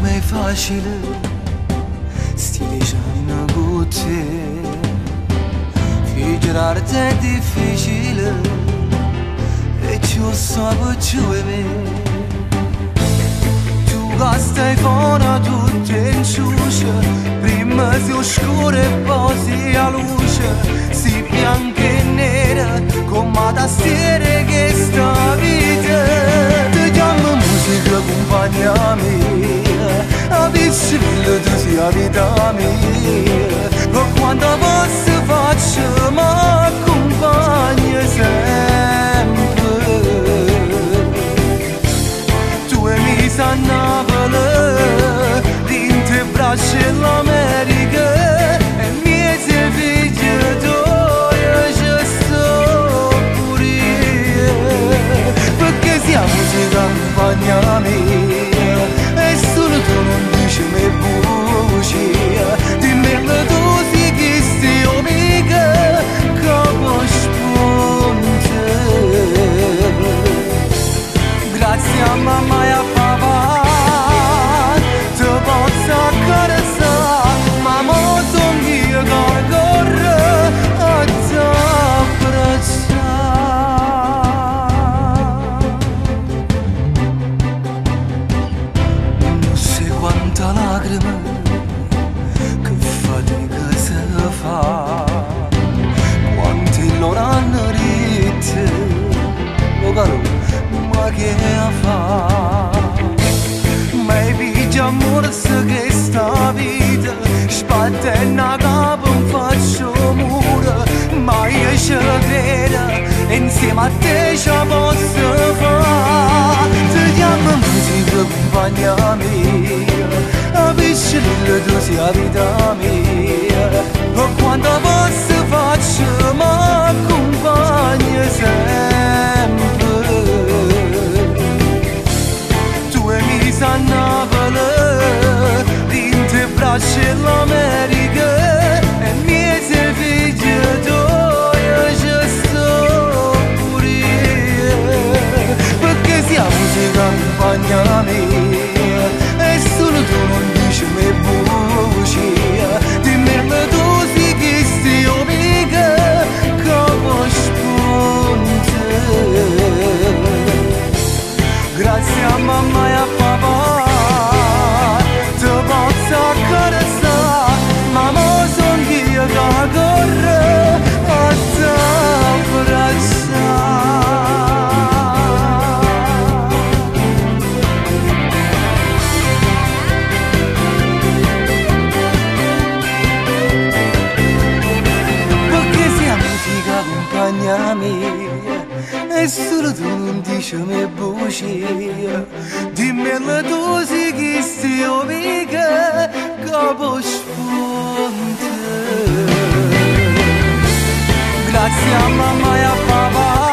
mai facile, stile già in butte, figurarti è difficile, e ci so più e me. Tu che stai fuori tutte in ciuscia, prima si oscura e poi si a luce, si bianca e nera, come tastiere che sta vita. Ti chiamo musica compagna mia, a vicino tu sei la vita mia, ma quando posso faccio mi accompagna sempre. Tu e mi sanno volere, dinte braccia e l'America, e mie sei figli d'ora ci sto pure io, perché siamo musica compagna mia, e solo tu non dici me bugie, dimmelo tu sei chi stai amica, capo spunte. Grazie a mamma e a papà, ti posso accarezzare, ma mo sono io che corro a t'abbracciare. Non sai quanta lacrime che fatica si fa, quanti loro hanno ritte, oh caro, ma che fa? Mai piglia amore che sta vita, spatenna capo un faccio mura, ma io ci credo, insieme a te ci posso fare. Ti chiamo musica compagna mia, a vicino tu sei la vita mia, e quando posso faccio mi accompagna sempre. Tu e mi sanno volere, dinte braccia e l'America, e mie sei figli d'ora ci sto pure io, perché siamo musica compagna mia, e solo tu non dici me bugie, dimmelo tu sei chi stai amica, capo spunte. Grazie a mamma e a papà, ti posso accarezzare, ma mo son io che corro a t'abbracciare. Perché sia musica compagna mia, e solo tu non dici me bugie, dimmelo tu sei chi stai amica, capo spunte. Grazie a mamma e a papà,